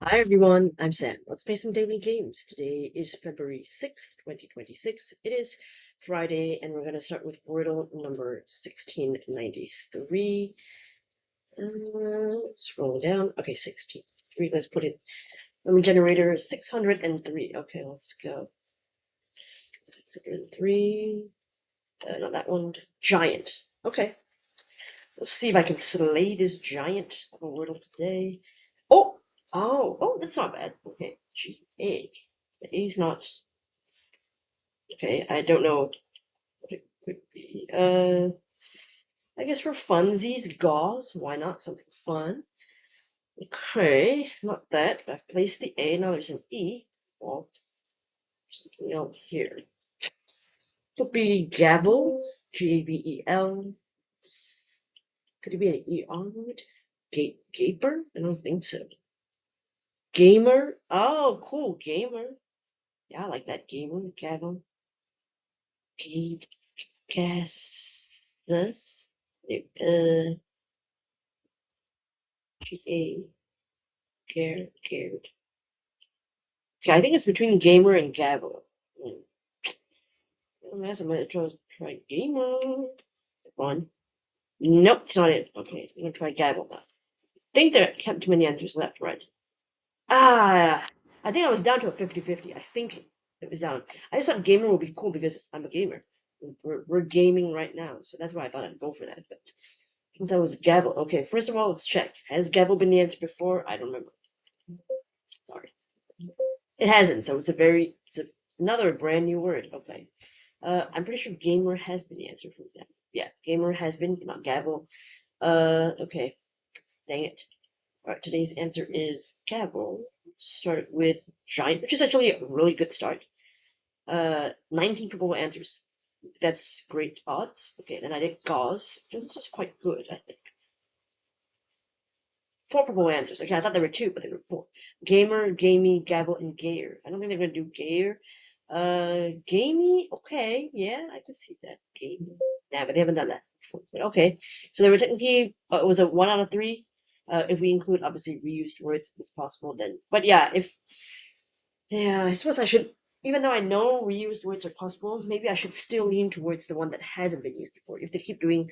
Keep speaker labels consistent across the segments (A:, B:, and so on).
A: Hi everyone, I'm Sam. Let's play some daily games. Today is February 6th, 2026. It is Friday, and we're going to start with Wordle number 1693. Scroll down. Okay, 1693. Let's put it. Number generator 603. Okay, let's go. 603. Not that one. Giant. Okay. Let's see if I can slay this giant of a Wordle today. Oh! Oh, that's not bad. Okay, G-A. The A's not. Okay, I don't know what it could be. I guess for funsies, gauze. Why not? Something fun. Okay, not that. I've placed the A. Now there's an E. Well, something else here. Could be gavel. Gavel. Could it be an ER word? Gaper? I don't think so. Gamer? Oh, cool. Gamer. Yeah, I like that. Gamer. Gavel. Gas. This. G-A. Cared. Okay, I think it's between gamer and gavel. I guess I'm gonna try gamer. One. Nope, it's not it. Okay, I'm gonna try gavel now. I think there kept too many answers left, right? Ah, I think I was down to a 50-50. I think it was down. I just thought gamer would be cool because I'm a gamer. We're gaming right now, so that's why I thought I'd go for that. But since I was gavel, okay. First of all, let's check. Has gavel been the answer before? I don't remember. Sorry. It hasn't, so it's another brand new word. Okay. I'm pretty sure gamer has been the answer, for example. Yeah, gamer has been, not gavel. Okay. Dang it. Alright, today's answer is gavel. Start with giant, which is actually a really good start. 19 probable answers. That's great odds. Okay, then I did gauze, which is quite good, I think. 4 probable answers. Okay, I thought there were 2, but there were 4. Gamer, gamey, gavel, and gayer. I don't think they're gonna do gayer. Gamey, okay, yeah, I could see that. Gamey. Yeah, but they haven't done that before. But okay. So there were technically it was a 1 out of 3. If we include obviously reused words as possible, then but yeah, I suppose I should, even though I know reused words are possible, maybe I should still lean towards the one that hasn't been used before. If they keep doing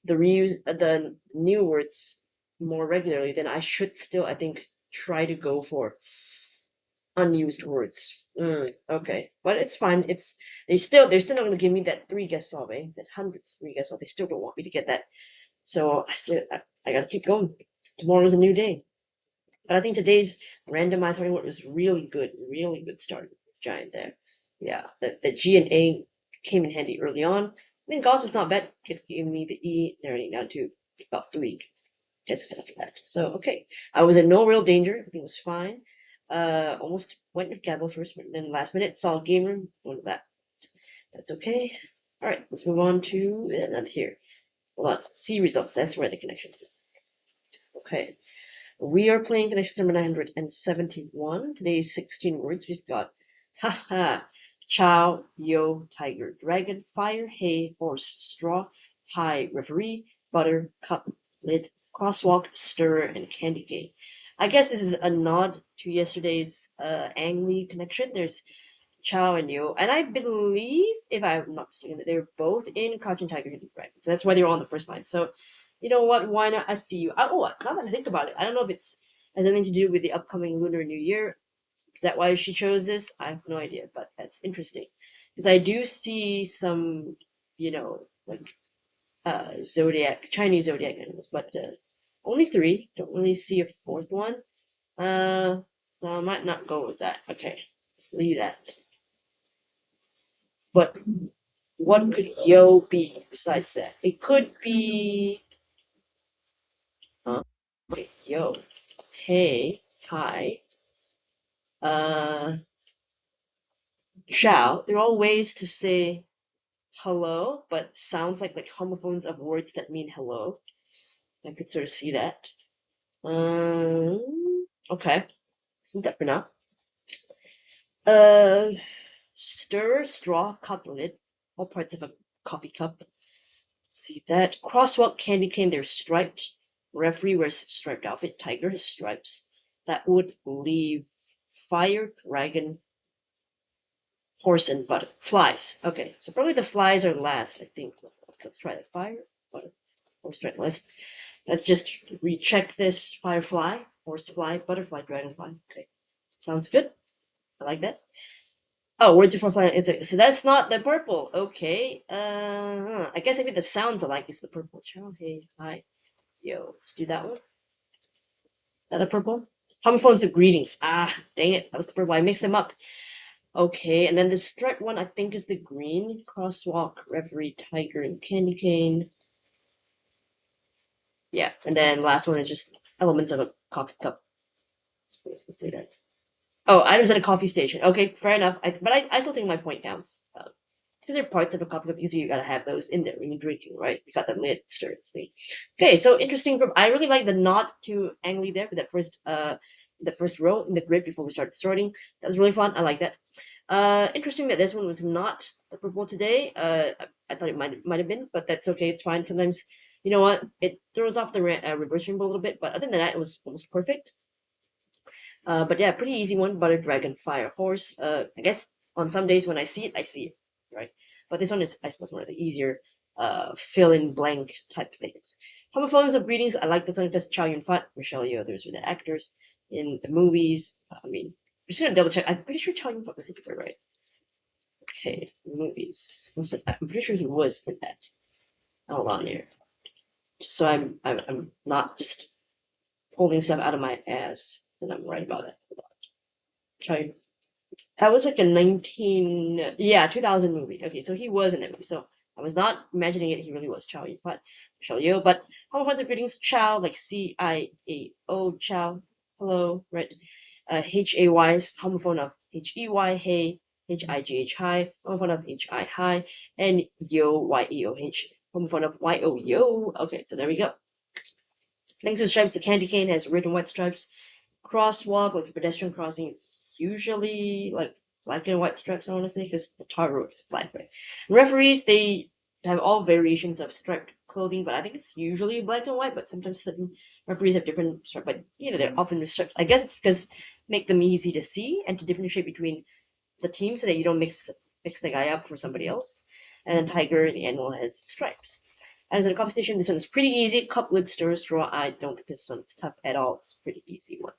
A: the new words more regularly, then I should still, I think, try to go for unused words. Okay, but it's fine. They're still not going to give me that 3 guess solving, that 100th 3 guess solve. They still don't want me to get that. So I gotta keep going. Tomorrow's a new day. But I think today's randomized sorting word was really good start. Giant there. Yeah, the G and A came in handy early on. Then Gauss was not bad. It gave me the E, narrowing down to about 3 guesses after that. So okay, I was in no real danger. Everything was fine. Almost went with gavel first, but then last minute saw game room. Went with that. That's okay. All right, let's move on to another here. Hold on. C results. That's where the connections. Okay. We are playing connections number 971. Today's 16 words. We've got haha, chow, yo, tiger, dragon, fire, hay, horse, straw, high, referee, butter, cup, lid, crosswalk, stir, and candy cane. I guess this is a nod to yesterday's Ang Lee connection. There's Chow and Yo, and I believe, if I'm not mistaken, that they were both in Crouching Tiger, Hidden Dragon. So that's why they were on the first line. So, you know what? Why not? I see you. Oh, now that I think about it, I don't know if it's has anything to do with the upcoming Lunar New Year. Is that why she chose this? I have no idea, but that's interesting because I do see some, like Chinese zodiac animals, but only 3. Don't really see a 4th one. So I might not go with that. Okay, let's leave that. But what could yo be besides that? It could be okay, yo, hey, hi, uh, ciao. They're all ways to say hello, but sounds like homophones of words that mean hello. I could sort of see that. Okay. Let's leave that for now. Uh, stir, straw, cup lid, all parts of a coffee cup. Let's see that. Crosswalk, candy cane, they're striped. Referee wears striped outfit. Tiger has stripes. that would leave fire, dragon, horse, and butter. Flies. Okay, so probably the flies are last, I think. Let's try that. Fire, butter, horse, dragon. Let's just recheck this. Firefly, horsefly, butterfly, dragonfly. Okay, sounds good. I like that. Oh, words before flying. So that's not the purple. Okay. I guess maybe the sounds I like is the purple. Ciao, hey, hi, yo. Let's do that one. Is that the purple? Homophones of greetings. Ah, dang it. That was the purple. I mixed them up. Okay, and then the striped one I think is the green. Crosswalk, reverie, tiger, and candy cane. Yeah, and then last one is just elements of a coffee cup. Let's say that. Oh, items at a coffee station. Okay, fair enough. But I still think my point counts. Because they're parts of a coffee cup because you gotta have those in there when you're drinking, right? You got the lid stirred thing. Okay, so interesting group. I really like the not too angly there with that first row in the grid before we started sorting. That was really fun. I like that. Interesting that this one was not the purple today. I thought it might have been, but that's okay. It's fine. Sometimes, you know what? It throws off the reverse rainbow a little bit, but other than that, it was almost perfect. But yeah, pretty easy one. Butter, dragon, fire, horse. I guess on some days when I see it, right? But this one is, I suppose, one of the easier fill in blank type things. Homophones of greetings. I like this one because Chow Yun Fat, Michelle Yeoh, those were the actors in the movies. I mean, I'm just gonna double check. I'm pretty sure Chow Yun Fat was in there, right? Okay, movies. I'm pretty sure he was in that. Hold on here. Just so I'm not just pulling stuff out of my ass, and I'm right about that. Chow That was like a 2000 movie. Okay, so he was in that movie. So I was not imagining it. He really was Chow Yun Fat, Michelle Yeoh. But homophones of greetings, Chow, like CIAO, Chow, hello, right? HAY's homophone of HEY, hey, HIGH, hi, homophone of HI, hi, and yo, YEOH, homophone of YO, yo. Okay, so there we go. Next to stripes, the candy cane has red and white stripes. Crosswalk, like the pedestrian crossing, is usually like black and white stripes, I want to say, because the tar road is black, right? Referees, they have all variations of striped clothing, but I think it's usually black and white, but sometimes certain referees have different stripes, but they're often with stripes. I guess it's because make them easy to see and to differentiate between the team so that you don't mix the guy up for somebody else. And then Tiger, the animal, has stripes. And at a coffee station, this one is pretty easy. Cup, lid, stir, straw. I don't think this one's tough at all. It's a pretty easy one.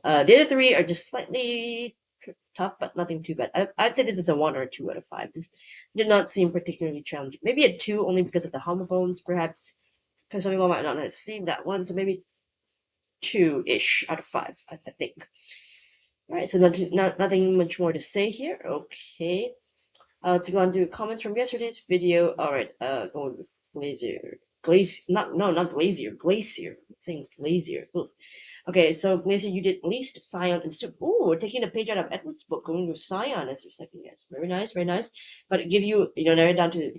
A: The other three are just slightly tough, but nothing too bad. I'd say this is a 1 or a 2 out of 5. This did not seem particularly challenging. Maybe a 2 only because of the homophones, perhaps. Because some people might not have seen that one, so maybe 2-ish out of 5, I think. Alright, so nothing much more to say here. Okay. Let's go on to comments from yesterday's video. Alright, going with Glazier. Not Glazier. Glacier. I'm saying Glazier. Ugh. Okay, so Glacier, you did least Scion and Soup. Ooh, taking a page out of Edward's book, going with Scion as your second guess. Very nice, very nice. But it give you, narrow it down to,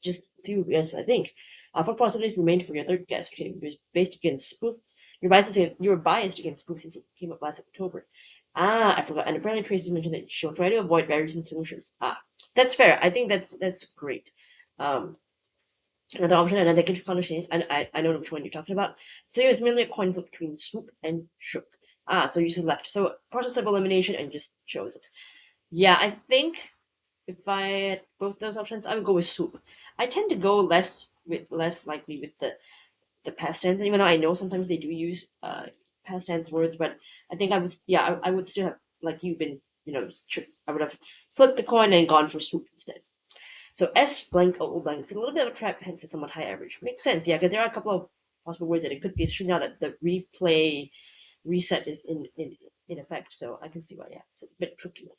A: just a few guesses, I think. 4 possibilities remained for your third guess. Okay, it was based against spoof. You were biased against spoof since it came up last October. Ah, I forgot. And apparently Tracy mentioned that she'll try to avoid barriers and solutions. Ah, that's fair. I think that's great. Another option, another conversation, and I know which one you're talking about. So it was merely a coin flip between swoop and shook. Ah, so you just left. So process of elimination and just chose it. Yeah, I think if I had both those options, I would go with swoop. I tend to go less likely with the past tense, even though I know sometimes they do use past tense words, but I think I would still have, like you've been, I would have flipped the coin and gone for swoop instead. So S blank O blank. It's a little bit of a trap, hence a somewhat high average. Makes sense, yeah, because there are a couple of possible words that it could be, especially now that the replay reset is in effect. So I can see why, yeah, it's a bit tricky.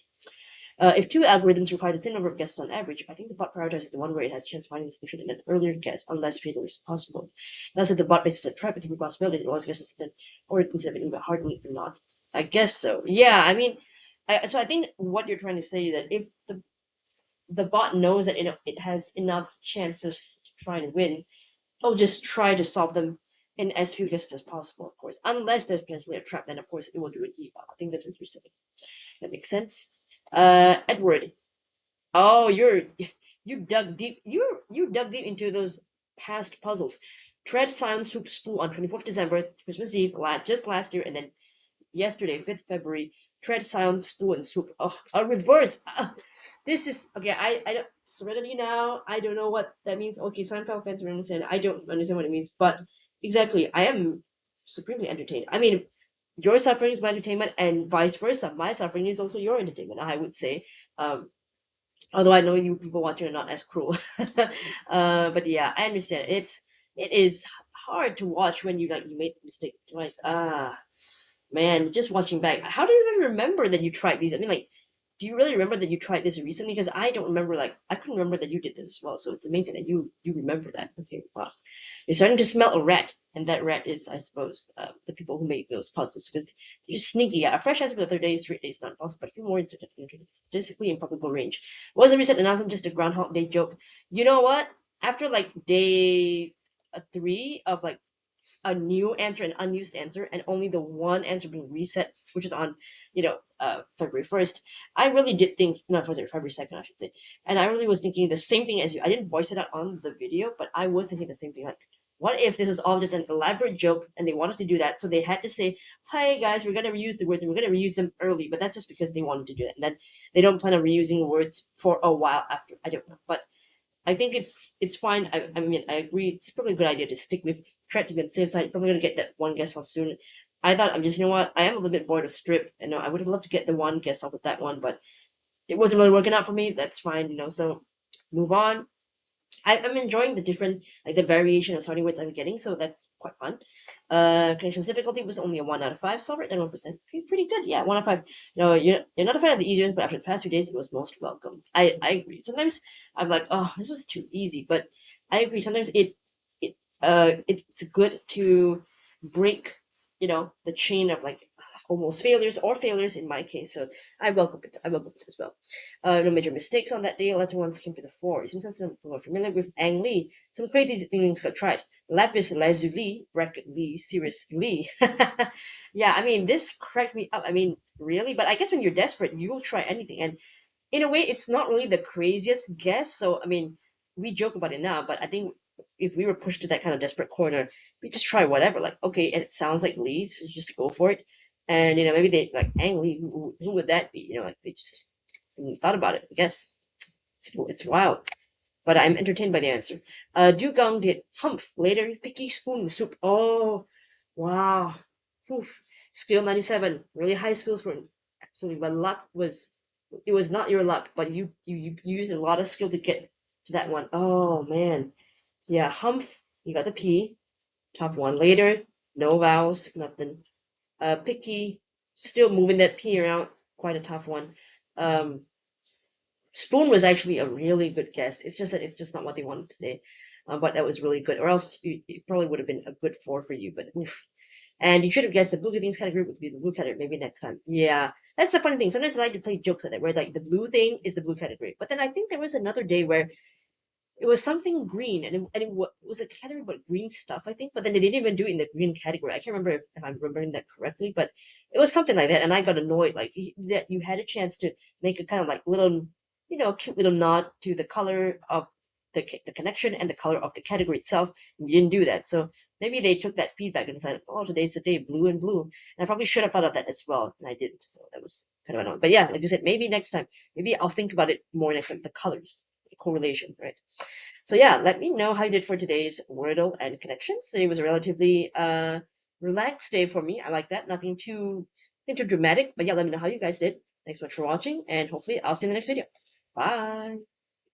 A: If 2 algorithms require the same number of guesses on average, I think the bot prioritizes the one where it has a chance of finding the solution in an earlier guess, unless failure is possible. Thus, if the bot faces a trap with 3 possibilities, it always guesses then, or instead of it, but hardly or not. I guess so. Yeah, I mean, so I think what you're trying to say is that if the bot knows that it has enough chances to try and win, it'll just try to solve them in as few guesses as possible, of course. Unless there's potentially a trap, then of course it will do an eval. I think that's what you're saying. That makes sense. Edward. Oh, you dug deep. You dug deep into those past puzzles. Tread Silent Soup Spool on 24th December, Christmas Eve, just last year, and then yesterday, 5th February. Tread, sound, spoon, swoop. Oh, a reverse. This is okay. I don't serenity now. I don't know what that means. Okay, Seinfeld fans will understand. I don't understand what it means, but exactly, I am supremely entertained. I mean, your suffering is my entertainment, and vice versa. My suffering is also your entertainment. I would say. Although I know you people watching are not as cruel. But yeah, I understand. It is hard to watch when you made the mistake twice. Man, just watching back, how do you even remember that you tried these? I mean, like, do you really remember that you tried this recently? Because I don't remember. Like, I couldn't remember that you did this as well. So it's amazing that you remember that. Okay, wow. You're starting to smell a rat, and that rat is, I suppose, the people who make those puzzles because they're just sneaky. Yeah, a fresh answer for the third day, straight day is not possible, but a few more statistically improbable range. What was the recent announcement? Just a Groundhog Day joke. You know what? After like day three of like a new answer and unused answer and only the one answer being reset, which is on February 1st, I really did think, no, February 2nd, I should say, and I really was thinking the same thing as you. I didn't voice it out on the video, but I was thinking the same thing, like, what if this was all just an elaborate joke and they wanted to do that, so they had to say, hey guys, we're going to reuse the words and we're going to reuse them early, but that's just because they wanted to do that, and then they don't plan on reusing words for a while after. I don't know, but I think it's fine. I mean, I agree. It's probably a good idea to stick with Tread to be on the safe side. Probably gonna get that one guest off soon. I thought I'm just, you know what? I am a little bit bored of Strip, and I would have loved to get the one guest off with that one, but it wasn't really working out for me. That's fine. So move on. I'm enjoying the different, like the variation of starting words I'm getting, so that's quite fun. Connections difficulty was only a 1 out of 5, so right, 1%. Pretty good, yeah, 1 out of 5. No, you're not a fan of the easiest, but after the past 2 days, it was most welcome. I agree. Sometimes I'm like, oh, this was too easy, but I agree. Sometimes it's good to break, the chain of like almost failures or failures in my case. So I welcome it. I welcome it as well. No major mistakes on that day. Lesser ones came to the fore. It seems sensitive more familiar with Ang Lee. Some crazy things got tried. Lapis lazuli, bracket Lee, seriously. Yeah, I mean, this cracked me up. I mean, really? But I guess when you're desperate, you will try anything. And in a way, it's not really the craziest guess. So, I mean, we joke about it now, but I think if we were pushed to that kind of desperate corner, we just try whatever. Like, okay, and it sounds like Lee's, so just go for it. And maybe they like Ang Lee. Who would that be? Like they just thought about it. I guess it's wild, but I'm entertained by the answer. Dugong did humph later. Picky spoon soup. Oh, wow. Whew. Skill 97. Really high skills for absolutely. But luck was it was not your luck, but you used a lot of skill to get to that one. Oh man, yeah. Humph. You got the P. Tough one. Later. No vowels. Nothing. Picky. Still moving that P around. Quite a tough one. Um, Spoon was actually a really good guess. It's just that it's just not what they wanted today. But that was really good. Or else it probably would have been a good 4 for you. But oof. And you should have guessed the blue things category would be the blue category. Maybe next time. Yeah, that's the funny thing. Sometimes I like to play jokes like that, where like the blue thing is the blue category. But then I think there was another day where it was something green, and it was a category about green stuff, I think. But then they didn't even do it in the green category. I can't remember if I'm remembering that correctly, but it was something like that, and I got annoyed. Like that, you had a chance to make a kind of like little, cute little nod to the color of the connection and the color of the category itself. And you didn't do that, so maybe they took that feedback and decided, oh, today's the day, blue and blue. And I probably should have thought of that as well, and I didn't. So that was kind of annoying. But yeah, like you said, maybe next time, maybe I'll think about it more next time. The colors, the correlation, right? So yeah, let me know how you did for today's Wordle and connections. Today was a relatively relaxed day for me. I like that. Nothing too dramatic. But yeah, let me know how you guys did. Thanks so much for watching, and hopefully I'll see you in the next video. Bye.